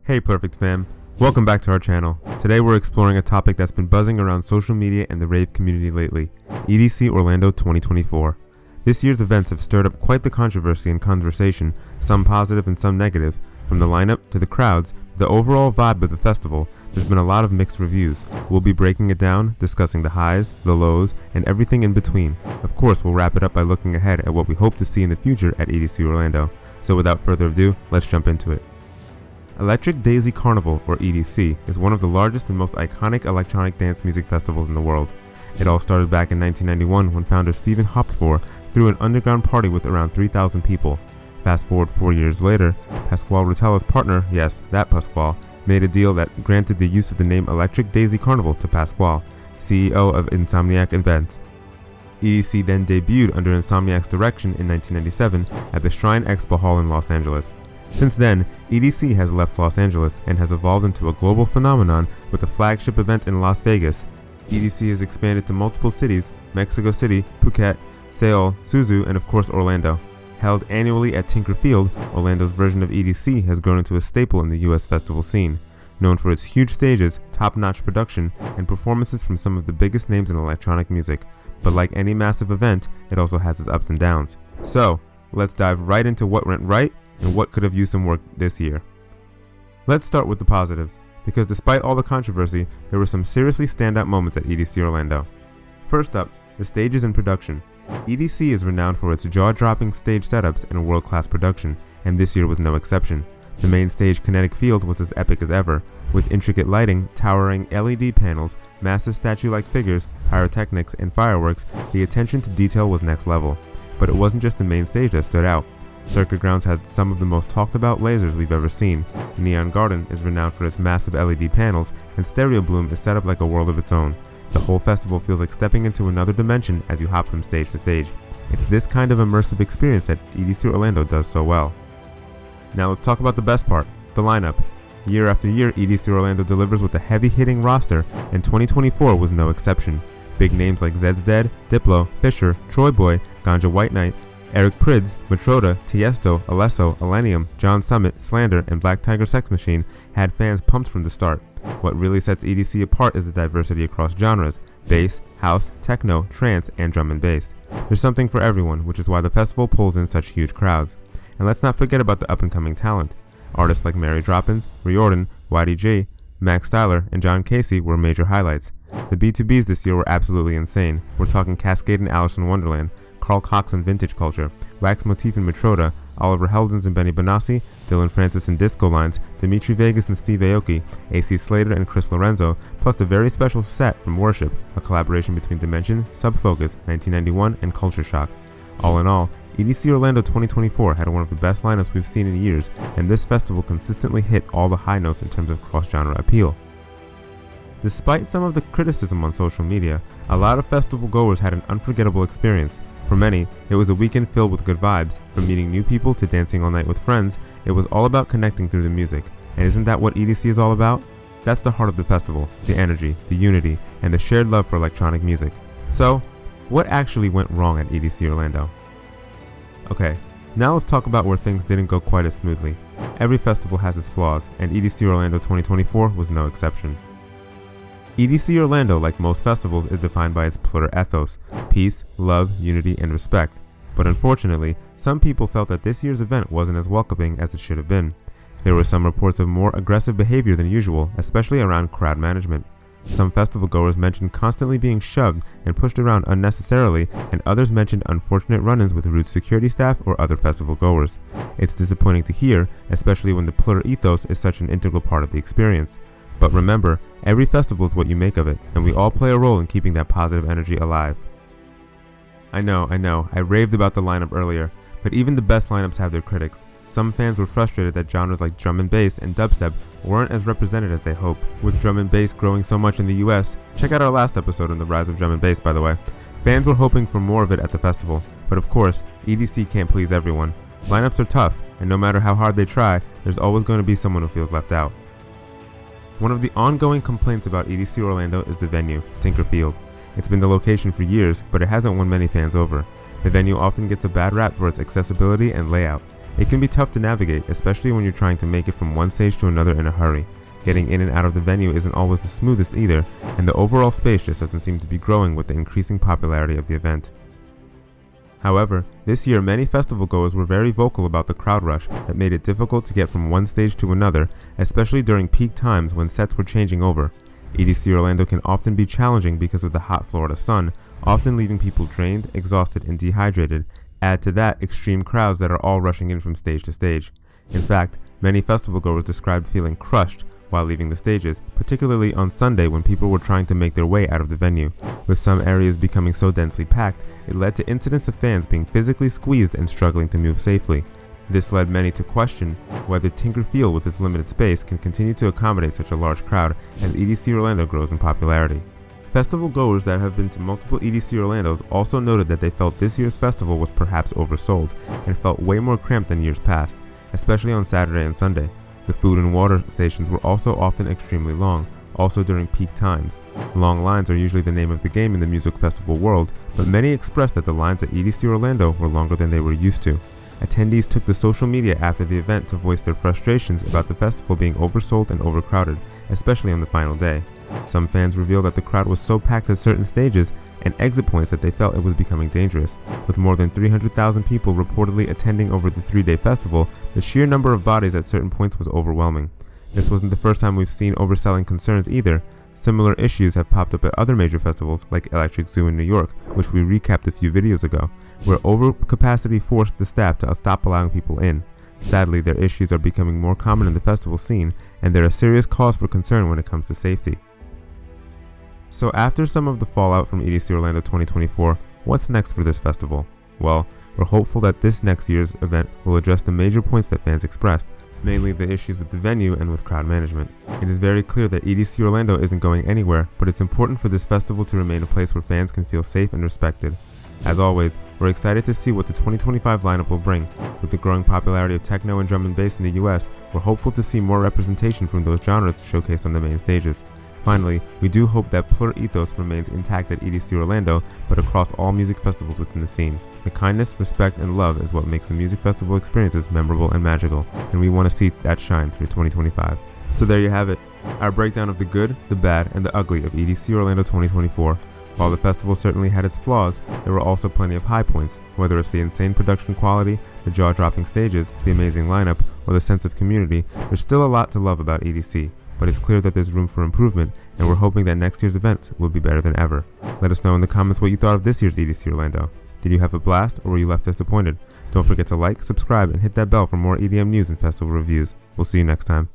Hey Perfect Fam, welcome back to our channel. Today we're exploring a topic that's been buzzing around social media and the rave community lately, EDC Orlando 2024. This year's events have stirred up quite the controversy and conversation, some positive and some negative. From the lineup to the crowds to the overall vibe of the festival, there's been a lot of mixed reviews. We'll be breaking it down, discussing the highs, the lows, and everything in between. Of course, we'll wrap it up by looking ahead at what we hope to see in the future at EDC Orlando. So without further ado, let's jump into it. Electric Daisy Carnival, or EDC, is one of the largest and most iconic electronic dance music festivals in the world. It all started back in 1991 when founder Stephen Hopfor threw an underground party with around 3,000 people. Fast forward 4 years later, Pasquale Rutella's partner, yes, that Pasquale, made a deal that granted the use of the name Electric Daisy Carnival to Pasquale, CEO of Insomniac Events. EDC then debuted under Insomniac's direction in 1997 at the Shrine Expo Hall in Los Angeles. Since then, EDC has left Los Angeles and has evolved into a global phenomenon with a flagship event in Las Vegas. EDC has expanded to multiple cities: Mexico City, Phuket, Seoul, Suzu, and of course Orlando. Held annually at Tinker Field, Orlando's version of EDC has grown into a staple in the US festival scene, known for its huge stages, top-notch production, and performances from some of the biggest names in electronic music. But like any massive event, it also has its ups and downs. So, let's dive right into what went right and what could have used some work this year. Let's start with the positives, because despite all the controversy, there were some seriously standout moments at EDC Orlando. First up, the stages and production. EDC is renowned for its jaw-dropping stage setups and world-class production, and this year was no exception. The main stage, Kinetic Field, was as epic as ever, with intricate lighting, towering LED panels, massive statue-like figures, pyrotechnics, and fireworks. The attention to detail was next level. But it wasn't just the main stage that stood out. Circuit Grounds had some of the most talked about lasers we've ever seen. Neon Garden is renowned for its massive LED panels, and Stereo Bloom is set up like a world of its own. The whole festival feels like stepping into another dimension as you hop from stage to stage. It's this kind of immersive experience that EDC Orlando does so well. Now let's talk about the best part, the lineup. Year after year, EDC Orlando delivers with a heavy-hitting roster, and 2024 was no exception. Big names like Zed's Dead, Diplo, Fisher, Troy Boy, Ganja White Knight, Eric Prydz, Matroda, Tiesto, Alesso, Elenium, John Summit, Slander, and Black Tiger Sex Machine had fans pumped from the start. What really sets EDC apart is the diversity across genres: bass, house, techno, trance, and drum and bass. There's something for everyone, which is why the festival pulls in such huge crowds. And let's not forget about the up-and-coming talent. Artists like Mary Droppins, Riordan, YDJ, Max Styler, and John Casey were major highlights. The B2Bs this year were absolutely insane. We're talking Cascade and Alice in Wonderland, Carl Cox and Vintage Culture, Wax Motif and Matroda, Oliver Heldens and Benny Benassi, Dylan Francis and Disco Lines, Dimitri Vegas and Steve Aoki, AC Slater and Chris Lorenzo, plus a very special set from Worship, a collaboration between Dimension, Subfocus, 1991, and Culture Shock. All in all, EDC Orlando 2024 had one of the best lineups we've seen in years, and this festival consistently hit all the high notes in terms of cross-genre appeal. Despite some of the criticism on social media, a lot of festival goers had an unforgettable experience. For many, it was a weekend filled with good vibes. From meeting new people to dancing all night with friends, it was all about connecting through the music. And isn't that what EDC is all about? That's the heart of the festival, the energy, the unity, and the shared love for electronic music. So, what actually went wrong at EDC Orlando? Okay, now let's talk about where things didn't go quite as smoothly. Every festival has its flaws, and EDC Orlando 2024 was no exception. EDC Orlando, like most festivals, is defined by its Plur ethos: peace, love, unity, and respect. But unfortunately, some people felt that this year's event wasn't as welcoming as it should have been. There were some reports of more aggressive behavior than usual, especially around crowd management. Some festival goers mentioned constantly being shoved and pushed around unnecessarily, and others mentioned unfortunate run-ins with rude security staff or other festival goers. It's disappointing to hear, especially when the Plur ethos is such an integral part of the experience. But remember, every festival is what you make of it, and we all play a role in keeping that positive energy alive. I know, I raved about the lineup earlier, but even the best lineups have their critics. Some fans were frustrated that genres like drum and bass and dubstep weren't as represented as they hoped. With drum and bass growing so much in the US, check out our last episode on the rise of drum and bass, by the way. Fans were hoping for more of it at the festival, but of course, EDC can't please everyone. Lineups are tough, and no matter how hard they try, there's always going to be someone who feels left out. One of the ongoing complaints about EDC Orlando is the venue, Tinker Field. It's been the location for years, but it hasn't won many fans over. The venue often gets a bad rap for its accessibility and layout. It can be tough to navigate, especially when you're trying to make it from one stage to another in a hurry. Getting in and out of the venue isn't always the smoothest either, and the overall space just doesn't seem to be growing with the increasing popularity of the event. However, this year many festival goers were very vocal about the crowd rush that made it difficult to get from one stage to another, especially during peak times when sets were changing over. EDC Orlando can often be challenging because of the hot Florida sun, often leaving people drained, exhausted, and dehydrated. Add to that extreme crowds that are all rushing in from stage to stage. In fact, many festival goers described feeling crushed while leaving the stages, particularly on Sunday when people were trying to make their way out of the venue. With some areas becoming so densely packed, it led to incidents of fans being physically squeezed and struggling to move safely. This led many to question whether Tinker Field with its limited space can continue to accommodate such a large crowd as EDC Orlando grows in popularity. Festival goers that have been to multiple EDC Orlandos also noted that they felt this year's festival was perhaps oversold and felt way more cramped than years past, especially on Saturday and Sunday. The food and water stations were also often extremely long, also during peak times. Long lines are usually the name of the game in the music festival world, but many expressed that the lines at EDC Orlando were longer than they were used to. Attendees took to social media after the event to voice their frustrations about the festival being oversold and overcrowded, especially on the final day. Some fans revealed that the crowd was so packed at certain stages and exit points that they felt it was becoming dangerous. With more than 300,000 people reportedly attending over the 3-day festival, the sheer number of bodies at certain points was overwhelming. This wasn't the first time we've seen overselling concerns either. Similar issues have popped up at other major festivals like Electric Zoo in New York, which we recapped a few videos ago, where overcapacity forced the staff to stop allowing people in. Sadly, their issues are becoming more common in the festival scene, and they're a serious cause for concern when it comes to safety. So after some of the fallout from EDC Orlando 2024, what's next for this festival? Well, we're hopeful that this next year's event will address the major points that fans expressed, mainly the issues with the venue and with crowd management. It is very clear that EDC Orlando isn't going anywhere, but it's important for this festival to remain a place where fans can feel safe and respected. As always, we're excited to see what the 2025 lineup will bring. With the growing popularity of techno and drum and bass in the US, we're hopeful to see more representation from those genres showcased on the main stages. Finally, we do hope that plur ethos remains intact at EDC Orlando, but across all music festivals within the scene. The kindness, respect, and love is what makes the music festival experiences memorable and magical, and we want to see that shine through 2025. So there you have it, our breakdown of the good, the bad, and the ugly of EDC Orlando 2024. While the festival certainly had its flaws, there were also plenty of high points, whether it's the insane production quality, the jaw-dropping stages, the amazing lineup, or the sense of community. There's still a lot to love about EDC, but it's clear that there's room for improvement, and we're hoping that next year's event will be better than ever. Let us know in the comments what you thought of this year's EDC Orlando. Did you have a blast, or were you left disappointed? Don't forget to like, subscribe, and hit that bell for more EDM news and festival reviews. We'll see you next time.